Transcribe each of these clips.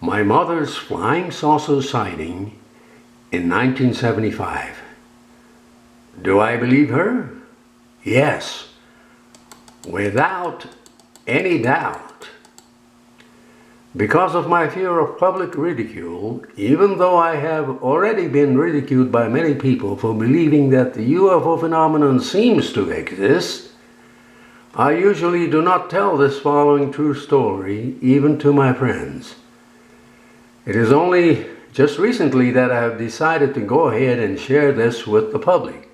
My mother's flying saucer sighting in 1975. Do I believe her? Yes, without any doubt. Because of my fear of public ridicule, even though I have already been ridiculed by many people for believing that the UFO phenomenon seems to exist, I usually do not tell this following true story even to my friends. It is only just recently that I have decided to go ahead and share this with the public.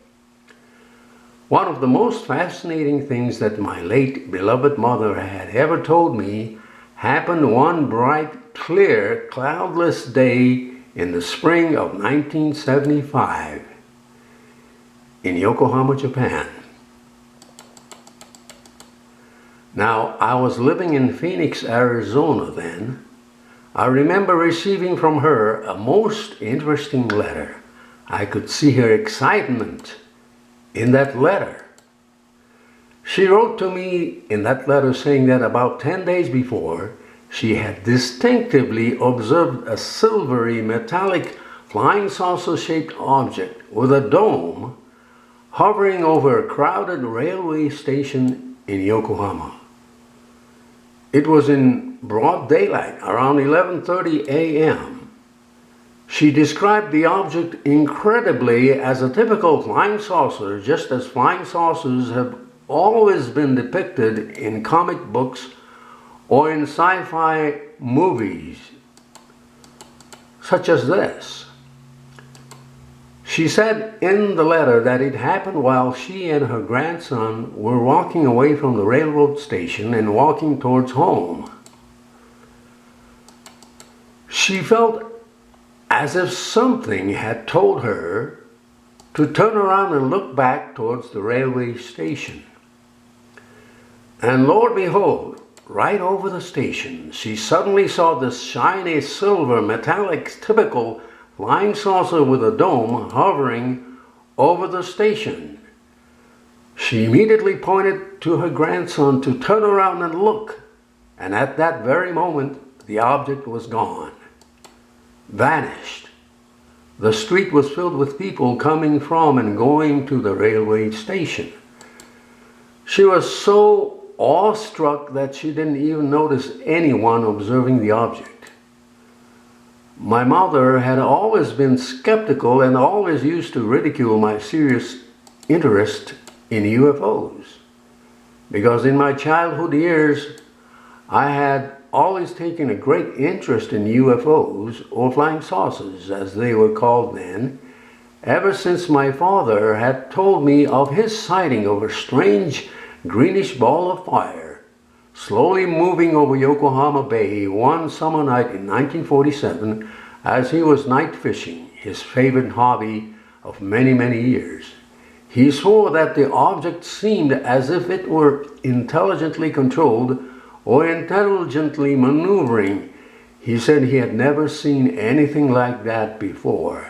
One of the most fascinating things that my late beloved mother had ever told me happened one bright, clear, cloudless day in the spring of 1975 in Yokohama, Japan. Now, I was living in Phoenix, Arizona then. I remember receiving from her a most interesting letter. I could see her excitement in that letter. She wrote to me in that letter saying that about 10 days before, she had distinctively observed a silvery metallic flying saucer-shaped object with a dome hovering over a crowded railway station in Yokohama. It was in broad daylight, around 11:30 a.m. She described the object incredibly as a typical flying saucer, just as flying saucers have always been depicted in comic books or in sci-fi movies, such as this. She said in the letter that it happened while she and her grandson were walking away from the railroad station and walking towards home. She felt as if something had told her to turn around and look back towards the railway station. And lo and behold, right over the station, she suddenly saw this shiny silver metallic typical flying saucer with a dome hovering over the station. She immediately pointed to her grandson to turn around and look, and at that very moment, the object was gone, vanished. The street was filled with people coming from and going to the railway station. She was so awestruck that she didn't even notice anyone observing the object. My mother had always been skeptical and always used to ridicule my serious interest in UFOs, because in my childhood years I had always taken a great interest in UFOs, or flying saucers as they were called then, ever since my father had told me of his sighting of a strange greenish ball of fire slowly moving over Yokohama Bay one summer night in 1947 as he was night fishing, his favorite hobby of many, many years. He swore that the object seemed as if it were intelligently controlled or intelligently maneuvering. He said he had never seen anything like that before.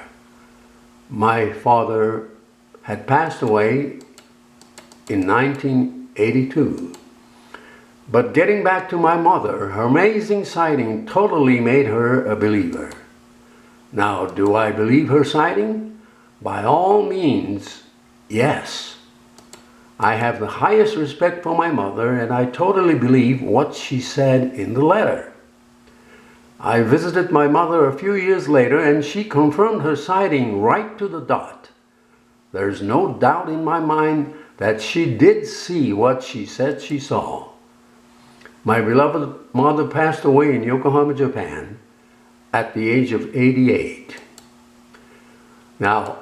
My father had passed away in 1982. But getting back to my mother, her amazing sighting totally made her a believer. Now, do I believe her sighting? By all means, yes. I have the highest respect for my mother, and I totally believe what she said in the letter. I visited my mother a few years later, and she confirmed her sighting right to the dot. There's no doubt in my mind that she did see what she said she saw. My beloved mother passed away in Yokohama, Japan, at the age of 88. Now,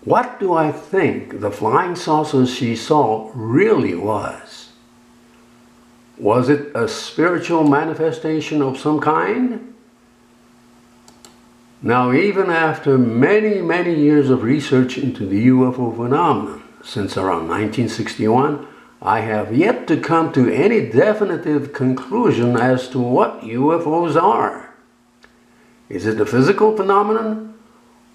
what do I think the flying saucer she saw really was? Was it a spiritual manifestation of some kind? Now, even after many, many years of research into the UFO phenomenon, since around 1961, I have yet to come to any definitive conclusion as to what UFOs are. Is it a physical phenomenon,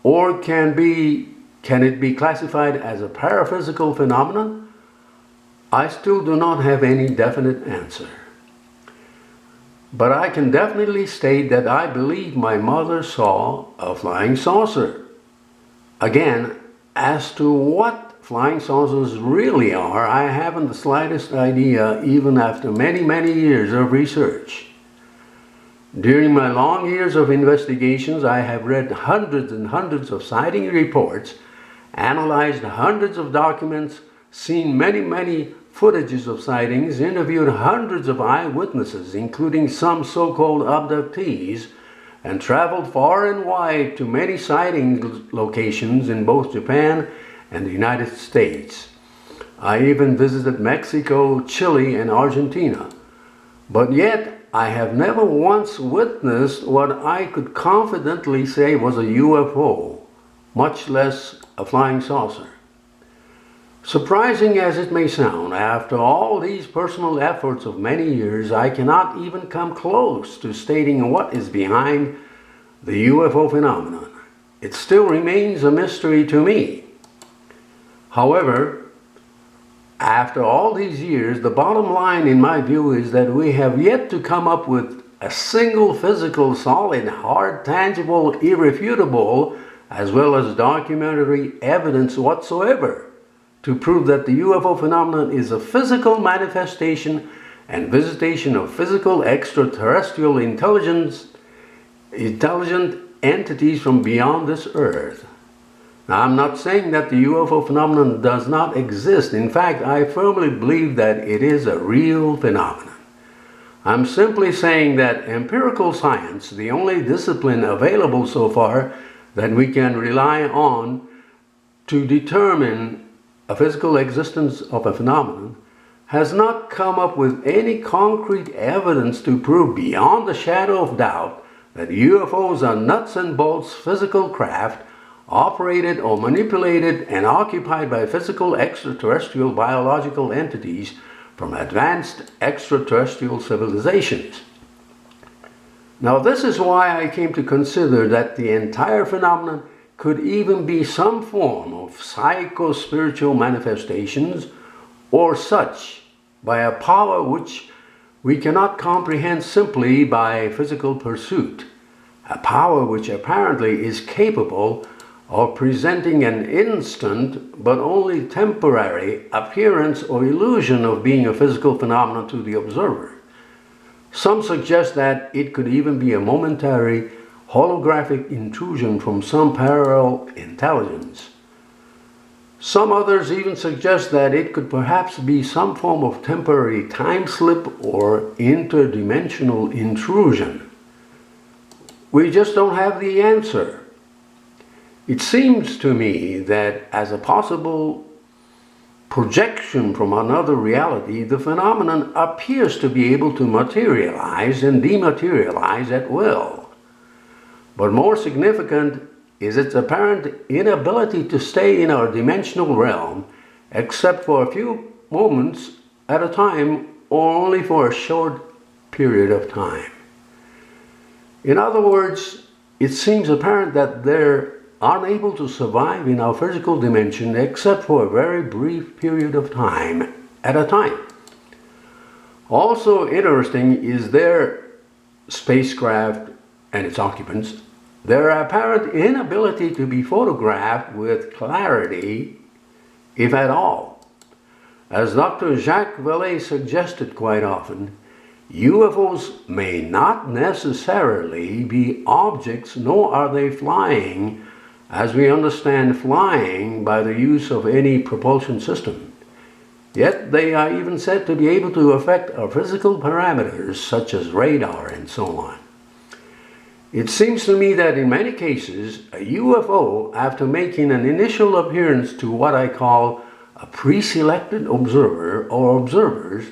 or can it be classified as a paraphysical phenomenon? I still do not have any definite answer. but I can definitely state that I believe my mother saw a flying saucer. Again, as to what flying saucers really are, I haven't the slightest idea, even after many, many years of research. During my long years of investigations, I have read hundreds and hundreds of sighting reports, analyzed hundreds of documents, seen many, many footages of sightings, interviewed hundreds of eyewitnesses, including some so-called abductees, and traveled far and wide to many sighting locations in both Japan and the United States. I even visited Mexico, Chile, and Argentina. But yet, I have never once witnessed what I could confidently say was a UFO, much less a flying saucer. Surprising as it may sound, after all these personal efforts of many years, I cannot even come close to stating what is behind the UFO phenomenon. It still remains a mystery to me. However, after all these years, the bottom line in my view is that we have yet to come up with a single physical, solid, hard, tangible, irrefutable, as well as documentary evidence whatsoever to prove that the UFO phenomenon is a physical manifestation and visitation of physical extraterrestrial intelligent entities from beyond this earth. Now, I'm not saying that the UFO phenomenon does not exist. In fact, I firmly believe that it is a real phenomenon. I'm simply saying that empirical science, the only discipline available so far that we can rely on to determine a physical existence of a phenomenon, has not come up with any concrete evidence to prove beyond a shadow of doubt that UFOs are nuts and bolts physical craft operated or manipulated and occupied by physical extraterrestrial biological entities from advanced extraterrestrial civilizations. Now, this is why I came to consider that the entire phenomenon could even be some form of psycho-spiritual manifestations or such by a power which we cannot comprehend simply by physical pursuit, a power which apparently is capable of presenting an instant but only temporary appearance or illusion of being a physical phenomenon to the observer. Some suggest that it could even be a momentary holographic intrusion from some parallel intelligence. Some others even suggest that it could perhaps be some form of temporary time slip or interdimensional intrusion. We just don't have the answer. It seems to me that as a possible projection from another reality, the phenomenon appears to be able to materialize and dematerialize at will. But more significant is its apparent inability to stay in our dimensional realm except for a few moments at a time or only for a short period of time. In other words, it seems apparent that they're unable to survive in our physical dimension except for a very brief period of time at a time. Also interesting is their spacecraft and its occupants, their apparent inability to be photographed with clarity, if at all. As Dr. Jacques Vallée suggested quite often, UFOs may not necessarily be objects, nor are they flying as we understand flying by the use of any propulsion system. Yet they are even said to be able to affect our physical parameters such as radar and so on. It seems to me that in many cases, a UFO, after making an initial appearance to what I call a pre-selected observer or observers,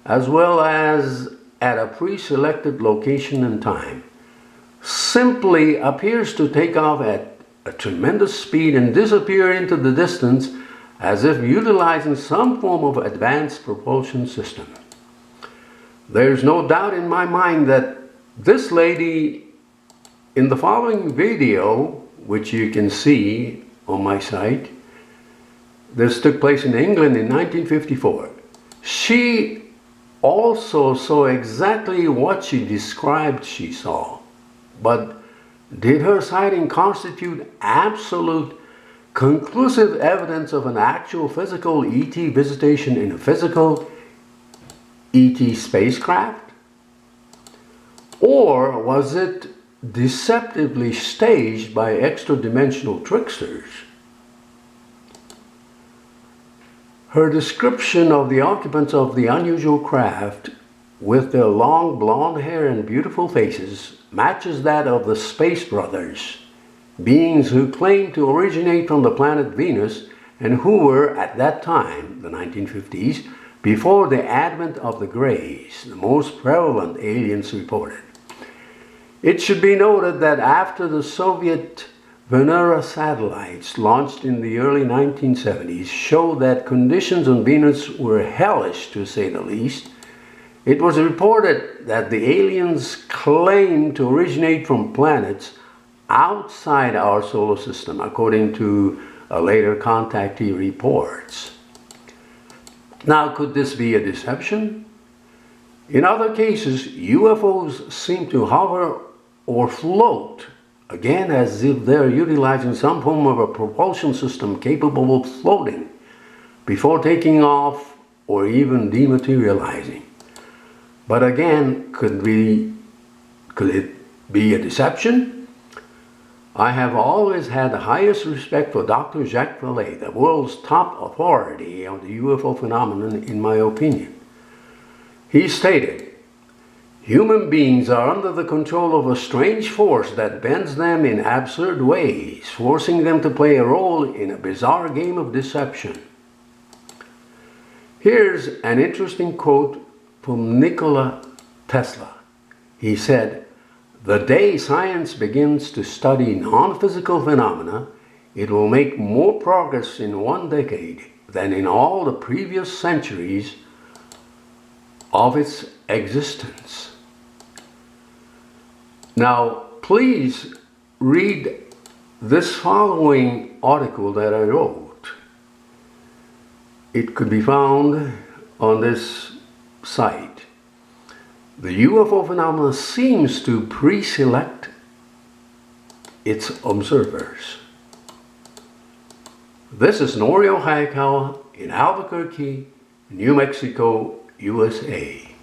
as well as at a pre-selected location and time, simply appears to take off at a tremendous speed and disappear into the distance as if utilizing some form of advanced propulsion system. There's no doubt in my mind that this lady in the following video, which you can see on my site, this took place in England in 1954. She also saw exactly what she described she saw. But did her sighting constitute absolute, conclusive evidence of an actual physical ET visitation in a physical ET spacecraft? Or was it deceptively staged by extra-dimensional tricksters? Her description of the occupants of the unusual craft, with their long blonde hair and beautiful faces, matches that of the Space Brothers, beings who claimed to originate from the planet Venus and who were, at that time, the 1950s, before the advent of the Greys, the most prevalent aliens reported. It should be noted that after the Soviet Venera satellites launched in the early 1970s showed that conditions on Venus were hellish, to say the least, it was reported that the aliens claimed to originate from planets outside our solar system, according to later contactee reports. Now, could this be a deception? In other cases, UFOs seem to hover or float, again as if they're utilizing some form of a propulsion system capable of floating before taking off or even dematerializing. But again, could it be a deception? I have always had the highest respect for Dr. Jacques Vallée, the world's top authority on the UFO phenomenon, in my opinion. He stated, "Human beings are under the control of a strange force that bends them in absurd ways, forcing them to play a role in a bizarre game of deception." Here's an interesting quote from Nikola Tesla. He said, "The day science begins to study non-physical phenomena, it will make more progress in one decade than in all the previous centuries of its existence." Now, please read this following article that I wrote. It could be found on this site. The UFO phenomenon seems to pre-select its observers. This is Norio Hayakawa in Albuquerque, New Mexico, USA.